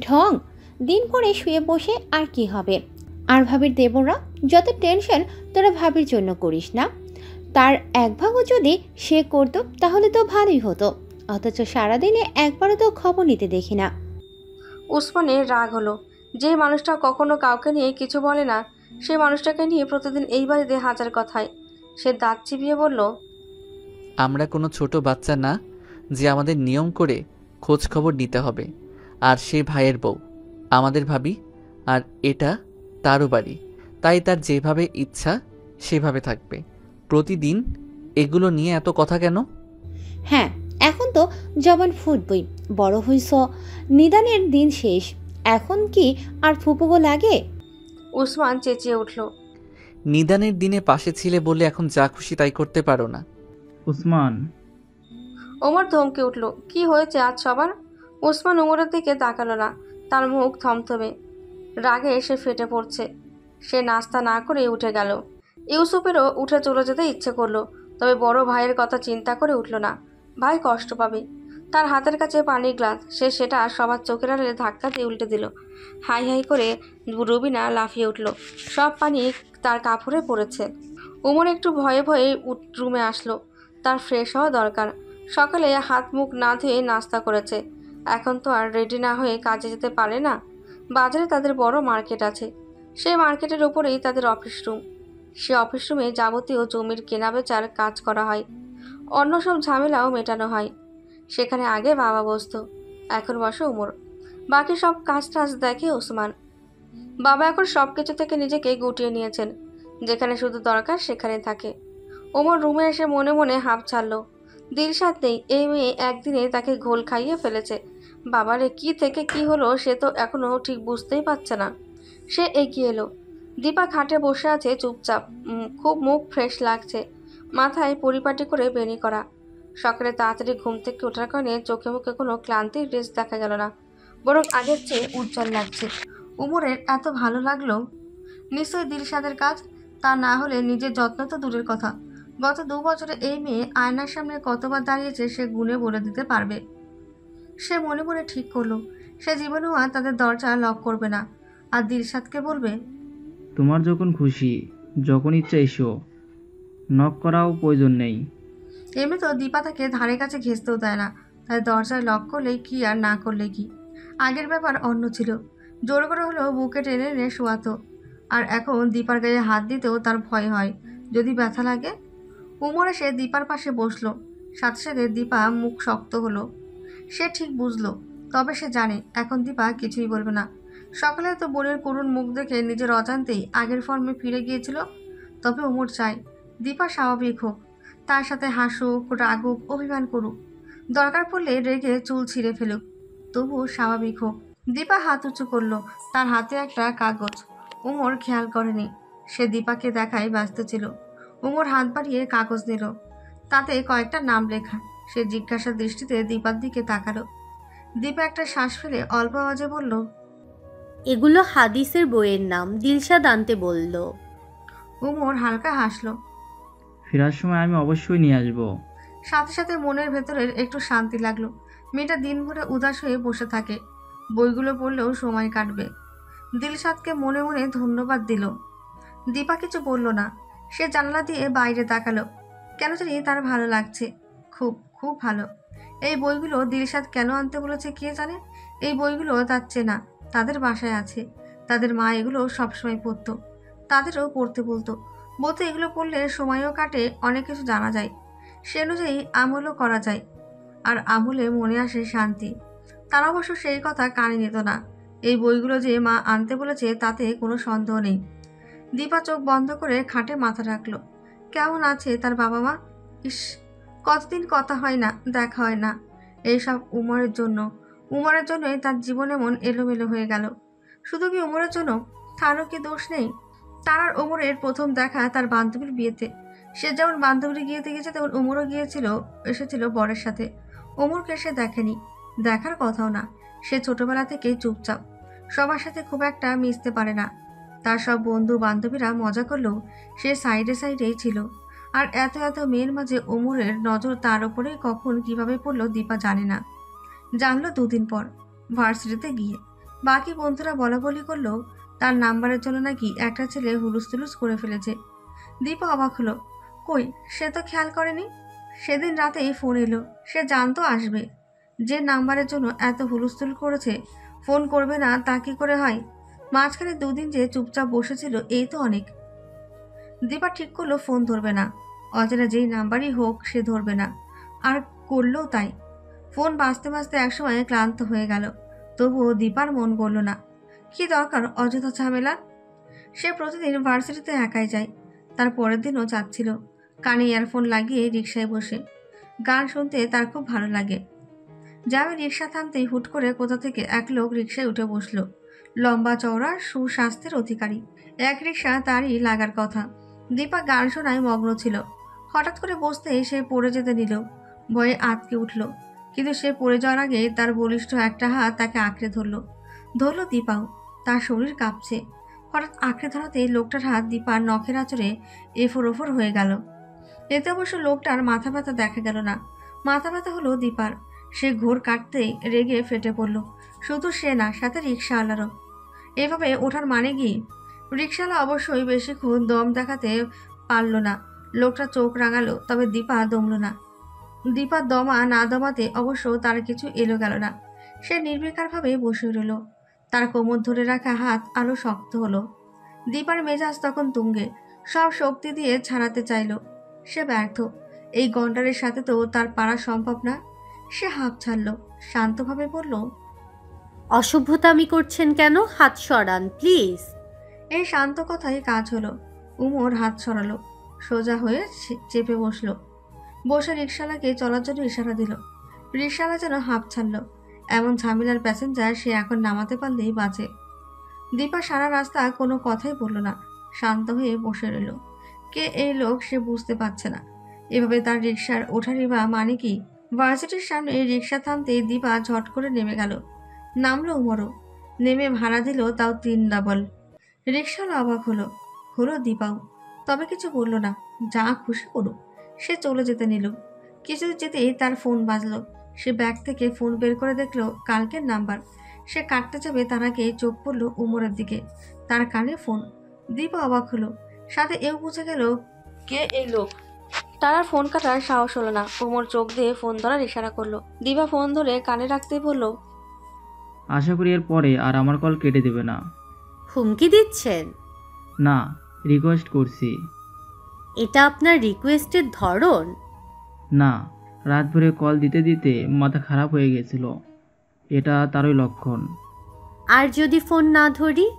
ঢং, দিন পরে শুয়ে বসে আর কি হবে? আর ভাবির দেবরা যত টেনশন তোরা ভাবির জন্য করিস না। তার এক ভাগও যদি সে করতো তাহলে তো ভালোই হতো, অথচ সারাদিনে একবারও তো খবর নিতে দেখি না। উসমানের রাগ হলো। যে মানুষটা কখনো কাউকে নিয়ে কিছু বলে না, সেই মানুষটাকে নিয়ে প্রতিদিন এই বাড়িতে হাজার কথায়। সে দাঁত চিবিয়ে বলল, আমরা কোনো ছোট বাচ্চা না যে আমাদের নিয়ম করে খোঁজ খবর নিতে হবে। আর সে ভাইয়ের বউ, আমাদের ভাবি, আর এটা তারও বাড়ি, তাই তার যেভাবে ইচ্ছা সেভাবে থাকবে। প্রতিদিন এগুলো নিয়ে এত কথা কেন? হ্যাঁ, এখন তো জবান ফুটবই, বড় হইছ, নিদানের দিন শেষ, এখন কি আর ফুপুগো লাগে? উসমান চেঁচিয়ে উঠল, নিদানের দিনে পাশে ছিলে বলে এখন যা খুশি তাই করতে পারো না? উসমান। ওমর ধমকে উঠল। কি হয়েছে আজ সবার? উসমান ওমরের দিকে তাকালো না। তার মুখ থমথমে, রাগে সে ফেটে পড়ছে। সে নাস্তা না করে উঠে গেল। ইউসুফেরও উঠে চলে যেতে ইচ্ছে করলো, তবে বড় ভাইয়ের কথা চিন্তা করে উঠল না। ভাই কষ্ট পাবে। তার হাতের কাছে পানির গ্লাস, সে সেটা সবার চোখের আড়ালে ধাক্কা দিয়ে উল্টে দিল। হাই হাই করে রুবিনা লাফিয়ে উঠল। সব পানি তার কাপড়ে পড়েছে। ওমর একটু ভয়ে ভয়ে রুমে আসলো। তার ফ্রেশ হওয়া দরকার। সকালে হাত মুখ না ধুয়ে নাস্তা করেছে, এখন তো আর রেডি না হয়ে কাজে যেতে পারে না। বাজারে তাদের বড় মার্কেট আছে, সেই মার্কেটের ওপরেই তাদের অফিস রুম। সে অফিস রুমে যাবতীয় জমির কেনাবেচার কাজ করা হয়, অন্য সব ঝামেলাও মেটানো হয়। সেখানে আগে বাবা বসতো, এখন বসে ওমর। বাকি সব কাজ টাজ দেখে ওসমান। বাবা এখন সব কিছু থেকে নিজেকে গুটিয়ে নিয়েছেন, যেখানে শুধু দরকার সেখানে থাকে। ওমর রুমে এসে মনে মনে হাঁপ ছাড়ল। দিলশাদ নেই, এই মেয়ে একদিনে তাকে ঘোল খাইয়ে ফেলেছে। বাবারে কি থেকে কি হলো সে তো এখনো ঠিক বুঝতেই পারছে না। সে এগিয়ে এলো। দীপা খাটে বসে আছে চুপচাপ, খুব মুখ ফ্রেশ লাগছে, মাথায় পরিপাটি করে বেনি করা। সকালে তাড়াতাড়ি ঘুম থেকে ওঠার কারণে চোখে মুখে কোনো ক্লান্তির রেশ দেখা গেল না, বরং আগের চেয়ে উজ্জ্বল লাগছে। উমরের এত ভালো লাগলো, নিশ্চয়ই দিলশাদের কাজ। তা না হলে নিজের যত্ন তো দূরের কথা, গত 2 বছরে এই মেয়ে আয়নার সামনে কতবার দাঁড়িয়েছে সে গুণে বলে দিতে পারবে। সে মনে মনে ঠিক করলো, সে জীবনেও আর তাদের দরজা লক করবে না, আর দিলশাদকে বলবে, তোমার যখন খুশি, যখন ইচ্ছা এসো, নক করাও প্রয়োজন নেই। এমনি তো দীপা তাকে ধারে কাছে ঘেঁচতেও দেয় না, তাই দরজায় লক করলেই কি আর না করলে কি। আগের ব্যাপার অন্য ছিল। জোর করে হলেও বুকে টেনে এনে শোয়াতো। আর এখন দীপার গায়ে হাত দিতেও তার ভয় হয়, যদি ব্যথা লাগে। উমর এসে দীপার পাশে বসলো। সাথে সাথে দীপা মুখ শক্ত হলো। সে ঠিক বুঝলো, তবে সে জানে এখন দীপা কিছুই বলবে না। সকালে তো বোনের করুণ মুখ দেখে নিজের অজান্তেই আগের ফর্মে ফিরে গিয়েছিল। তবে উমর চায় দীপা স্বাভাবিক হোক, তার সাথে হাসুক, রাগুক, অভিমান করুক, দরকার পড়লে রেগে চুল ছিঁড়ে ফেলুক, তবুও স্বাভাবিক হোক। দীপা হাত উঁচু করলো, তার হাতে একটা কাগজ। উমর খেয়াল করেনি, সে দীপাকে দেখায় ব্যস্ত ছিল। উমর হাত বাড়িয়ে কাগজ নিল, তাতে কয়েকটা নাম লেখা। সে জিজ্ঞাসার দৃষ্টিতে দীপার দিকে তাকালো। দীপা একটা শ্বাস ফেলে অল্প আওয়াজে বলল, এগুলো হাদিসের বইয়ের নাম, দিলশাদ আনতে বলল। উমর হালকা হাসলো। ফেরার সময় আমি অবশ্যই নিয়ে আসবো। সাথে সাথে মনের ভেতরের একটু শান্তি লাগলো। মেয়েটা দিন ভরে উদাস হয়ে বসে থাকে, বইগুলো পড়লেও সময় কাটবে। দিলশাদকে মনে মনে ধন্যবাদ দিল। দীপা কিছু বলল না, সে জানালা দিয়ে বাইরে তাকালো। কেন জানি তার ভালো লাগছে, খুব খুব ভালো। এই বইগুলো দিলশাদ কেন আনতে বলেছে কে জানে। এই বইগুলো তার চেনা, তাদের বাসায় আছে। তাদের মা এগুলো সবসময় পড়তো, তাদেরও পড়তে বলতো। বলতে এগুলো পড়লে সময়ও কাটে, অনেক কিছু জানা যায়, সে অনুযায়ী আমলও করা যায়, আর আমলে মনে আসে শান্তি। তারা অবশ্য সেই কথা কানে নিত না। এই বইগুলো যে মা আনতে বলেছে তাতে কোনো সন্দেহ নেই। দীপা চোখ বন্ধ করে খাটে মাথা রাখলো। কেমন আছে তার বাবা মা? ইস, কতদিন কথা হয় না, দেখা হয় না। এইসব উমরের জন্যই তার জীবন এমন এলোমেলো হয়ে গেল। শুধু কি উমরের জন্য? তারও কি দোষ নেই? তার আর উমরের প্রথম দেখা তার বান্ধবীর বিয়েতে। সে যেমন বান্ধবীর বিয়েতে গিয়েছে, তেমন উমরও এসেছিল বরের সাথে। উমরকে সে দেখেনি, দেখার কথাও না। সে ছোটবেলা থেকেই চুপচাপ, সবার সাথে খুব একটা মিশতে পারে না। তার সব বন্ধু বান্ধবীরা মজা করলেও সে সাইডেই ছিল। আর এত এত মেয়ের মাঝে উমরের নজর তার ওপরেই কখন কিভাবে পড়লো দীপা জানে না। জানলো 2 দিন পর, ভার্সিটিতে গিয়ে। বাকি বন্ধুরা বলাবলি করলো তার নাম্বারের জন্য নাকি একটা ছেলে হুলুস করে ফেলেছে। দীপা অবাক হলো, কই, সে তো খেয়াল করেনি। সেদিন রাতেই ফোন এলো, সে জানতো আসবে। যে নাম্বারের জন্য এত হুলস্থুল করেছে, ফোন করবে না তা কি করে হয়? মাঝখানে 2 দিন যে চুপচাপ বসেছিল, এই তো অনেক। দীপা ঠিক করলো ফোন ধরবে না, অচেনা যেই নাম্বারই হোক সে ধরবে না। আর করলেও তাই। ফোন বাজতে বাজতে একসময় ক্লান্ত হয়ে গেল, তবুও দীপার মন গড়ল না। কি দরকার অযথা ঝামেলা? সে প্রতিদিন ভার্সিটিতে একাই যায়, তার পরের দিনও যাচ্ছিল। কানে ইয়ারফোন লাগিয়ে রিকশায় বসে গান শুনতে তার খুব ভালো লাগে। যাবে রিকশা থামতেই হুট করে কোথা থেকে এক লোক রিকশায় উঠে বসলো। লম্বা চওড়া, সুস্বাস্থ্যের অধিকারী। এক রিকশা তারই লাগার কথা। দীপা গান শোনায় মগ্ন ছিল। হঠাৎ করে বসতে সে পড়ে যেতে নিল, ভয়ে আটকে উঠল। কিন্তু সে পড়ে যাওয়ার আগে তার বলিষ্ঠ একটা হাত তাকে আঁকড়ে ধরল দীপাও। তার শরীর কাঁপছে। হঠাৎ আঁকড়ে ধরাতেই লোকটার হাত দীপার নখের আঁচড়ে এফোর ওফর হয়ে গেল। এতে অবশ্য লোকটার মাথা ব্যথা দেখা গেল না, মাথা ব্যথা হলো দীপার। সে ঘোর কাটতেই রেগে ফেটে পড়ল। শুধু সে না, সাথে রিকশাওয়ালারও। এভাবে ওঠার মানে কি? রিকশাওয়ালা অবশ্যই বেশিক্ষণ দম দেখাতে পারল না। লোকটা চোখ রাঙালো, তবে দীপা দমল না। দীপার দমা না দমাতে অবশ্য তার কিছু এলো গেল না। সে নির্বিকারভাবে বসে রইল। তার কোমর ধরে রাখা হাত আরো শক্ত হলো। দীপার মেজাজ তখন তুঙ্গে, সব শক্তি দিয়ে ছাড়াতে চাইল। সে ব্যর্থ। এই গন্ডারের সাথে তো তার পারা সম্ভব না। সে হাঁপ ছাড়ল, শান্তভাবে বলল, অসভ্যতামি করছেন কেন? হাত সরান প্লিজ। এই শান্ত কথাই কাজ হলো। উমর হাত সরালো, সোজা হয়ে চেপে বসলো। বসে রিকশালাকে চলার জন্য ইশারা দিল। রিকশালা যেন হাঁপ ছাড়ল। এমন ঝামেলার প্যাসেঞ্জার সে এখন নামাতে পারলেই বাঁচে। দীপা সারা রাস্তা কোনো কথাই বলল না, শান্ত হয়ে বসে রইল। কে এই লোক সে বুঝতে পারছে না। এভাবে তার রিকশার ওঠারই বা মানে কি? ভার্সিটির সামনে রিকশা থামতে দীপা ঝট করে নেমে গেল। নামলো উমরও, নেমে ভাড়া দিল, তাও 3 ডাবল। রিকশাওয়ালা অবাক হলো দীপাও, তবে কিছু বলল না। যা খুশি করুক। সে চলে যেতে নিল। কিছু যেতেই তার ফোন বাজলো। সে ব্যাগ থেকে ফোন বের করে দেখলো কালকের নাম্বার। সে কাটতে যাবে তার আগে চোখ পড়লো উমরের দিকে, তার কানে ফোন। দীপা অবাক হলো, সাথে এও বুঝে গেল কে এই লোক। তার আর ফোন কাটার সাহস হলো না। উমর চোখ দিয়ে ফোন ধরার ইশারা করলো। দীপা ফোন ধরে কানে রাখতেই বলল, আশা করি এর পরে আর আমার কল কেটে দেবে না। হুমকি দিচ্ছেন? না, রিকোয়েস্ট করছি। এটা আপনার রিকোয়েস্টের ধরন? না, রাত ভরে কল দিতে দিতে মাথা খারাপ হয়ে গেছিল, এটা তারই লক্ষণ। আর যদি ফোন না ধরি?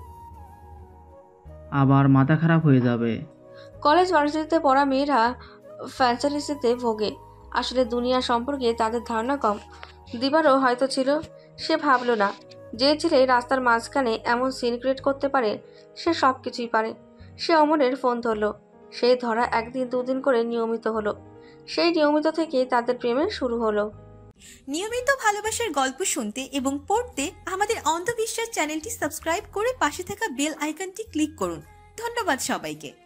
আবার মাথা খারাপ হয়ে যাবে। কলেজ ভার্সিটিতে পড়া মেয়েরা ফ্যান্টাসিতে ভোগে। আসলে দুনিয়া সম্পর্কে তাদের ধারণা কম। দিবারও হয়তো ছিল। সে ভাবলো না, যে ছেলে রাস্তার মাঝখানে এমন সিন ক্রিয়েট করতে পারে সে সব কিছুই পারে। সে অমরের ফোন ধরলো। সেই ধরা একদিন দুদিন করে নিয়মিত হলো। সেই নিয়মিত থেকেই তাদের প্রেমের শুরু হলো। নিয়মিত ভালোবাসার গল্প শুনতে এবং পড়তে আমাদের অন্ধবিশ্বাস চ্যানেলটি সাবস্ক্রাইব করে পাশে থাকা বেল আইকনটি ক্লিক করুন। ধন্যবাদ সবাইকে।